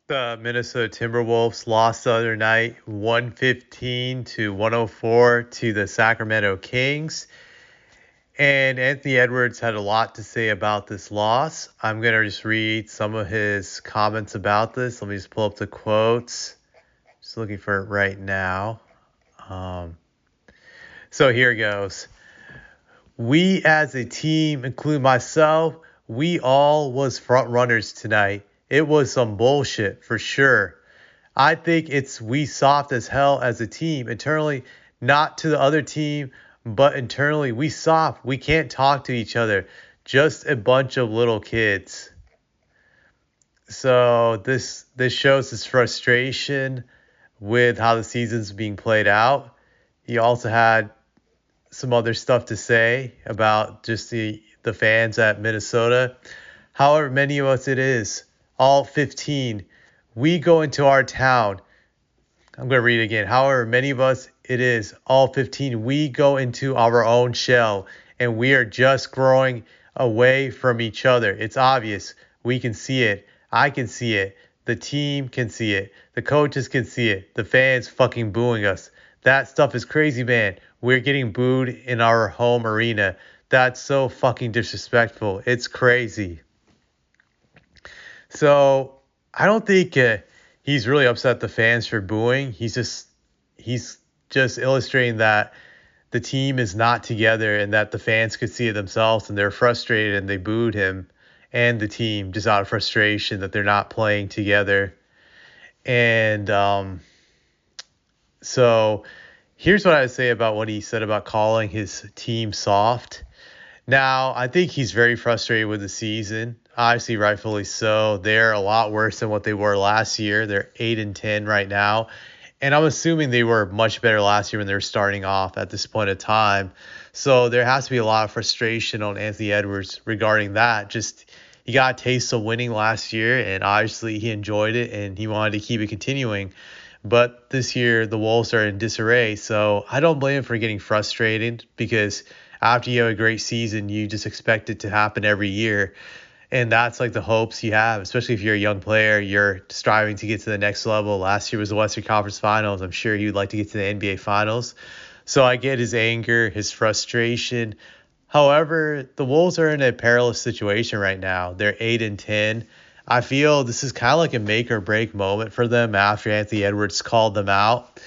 The Minnesota Timberwolves lost the other night 115 to 104 to the Sacramento Kings. And Anthony Edwards had a lot to say about this loss. I'm going to just read some of his comments about this. Let me just pull up the quotes. Just looking for it right now. Um, so here goes. We as a team, including myself, we all was front runners tonight. It was some bullshit for sure. I think it's we soft as hell as a team internally, not to the other team, but internally we soft. We can't talk to each other. Just a bunch of little kids. So this shows his frustration with how the season's being played out. He also had some other stuff to say about just the fans at Minnesota. However many of us it is, all 15, we go into our town. I'm going to read it again. However many of us it is, all 15, we go into our own shell and we are just growing away from each other. It's obvious. We can see it. I can see it. The team can see it. The coaches can see it. The fans fucking booing us. That stuff is crazy, man. We're getting booed in our home arena. That's so fucking disrespectful. It's crazy. So I don't think he's really upset the fans for booing. He's just illustrating that the team is not together and that the fans could see it themselves and they're frustrated and they booed him and the team just out of frustration that they're not playing together. And so here's what I would say about what he said about calling his team soft. Now, I think he's very frustrated with the season. Obviously, rightfully so. They're a lot worse than what they were last year. They're 8-10 right now. And I'm assuming they were much better last year when they were starting off at this point of time. So there has to be a lot of frustration on Anthony Edwards regarding that. Just he got a taste of winning last year, and obviously he enjoyed it and he wanted to keep it continuing. But this year, the Wolves are in disarray. So I don't blame him for getting frustrated because after you have a great season, you just expect it to happen every year. And that's like the hopes you have, especially if you're a young player, you're striving to get to the next level. Last year was the Western Conference Finals. I'm sure he'd like to get to the NBA Finals. So I get his anger, his frustration. However, the Wolves are in a perilous situation right now. They're 8-10. I feel this is kind of like a make or break moment for them after Anthony Edwards called them out.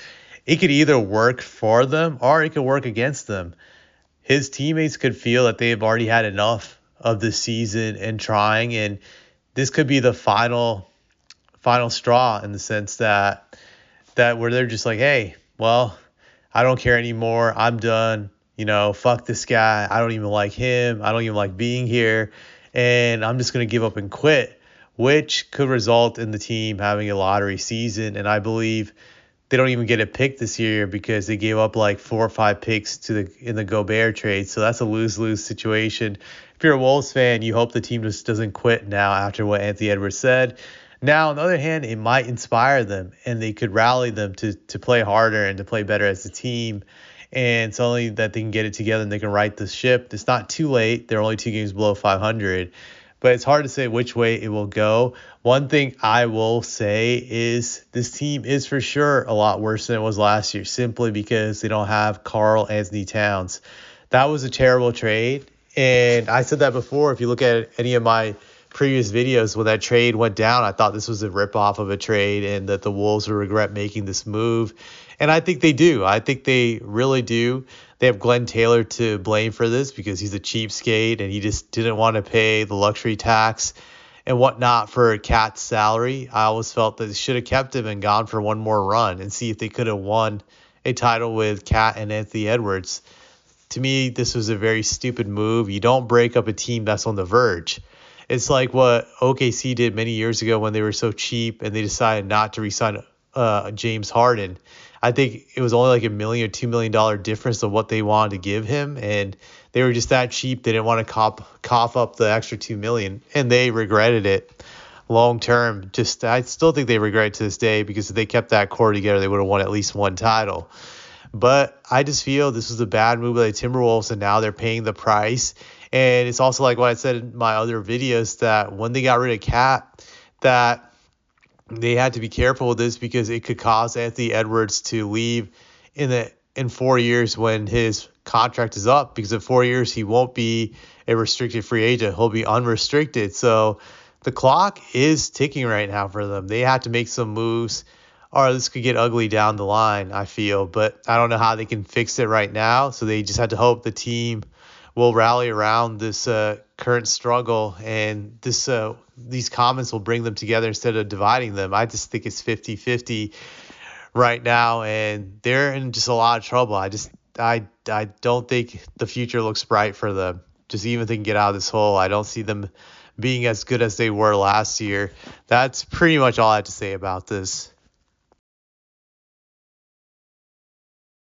It could either work for them or it could work against them. His teammates could feel that they've already had enough of the season and trying, and this could be the final straw in the sense that where they're just like, hey, well, I don't care anymore. I'm done. Fuck this guy. I don't even like him. I don't even like being here, and I'm just gonna give up and quit, which could result in the team having a lottery season. And I believe they don't even get a pick this year because they gave up like 4 or 5 picks in the Gobert trade. So that's a lose-lose situation. If you're a Wolves fan, you hope the team just doesn't quit now after what Anthony Edwards said. Now, on the other hand, it might inspire them and they could rally them to play harder and to play better as a team. And it's only that they can get it together and they can right the ship. It's not too late. They're only 2 games below 500. But it's hard to say which way it will go. One thing I will say is this team is for sure a lot worse than it was last year, simply because they don't have Karl Anthony Towns. That was a terrible trade. And I said that before. If you look at any of my previous videos when that trade went down, I thought this was a ripoff of a trade and that the Wolves would regret making this move. And I think they do. I think they really do. They have Glenn Taylor to blame for this because he's a cheapskate and he just didn't want to pay the luxury tax and whatnot for Cat's salary. I always felt that they should have kept him and gone for one more run and see if they could have won a title with Cat and Anthony Edwards. To me, this was a very stupid move. You don't break up a team that's on the verge. It's like what OKC did many years ago when they were so cheap and they decided not to re-sign James Harden. I think it was only like $1 million or $2 million difference of what they wanted to give him, and they were just that cheap. They didn't want to cough up the extra $2 million, and they regretted it long term. Just I still think they regret it to this day because if they kept that core together, they would have won at least one title. But I just feel this was a bad move by the Timberwolves, and now they're paying the price. And it's also like what I said in my other videos that when they got rid of Cat, that they had to be careful with this because it could cause Anthony Edwards to leave in 4 years when his contract is up. Because in 4 years he won't be a restricted free agent; he'll be unrestricted. So the clock is ticking right now for them. They have to make some moves, or this could get ugly down the line, I feel. But I don't know how they can fix it right now. So they just have to hope the team will rally around this current struggle, and these comments will bring them together instead of dividing them. I just think it's 50-50 right now, and they're in just a lot of trouble. I don't think the future looks bright for them. Just even if they can get out of this hole, I don't see them being as good as they were last year. That's pretty much all I have to say about this.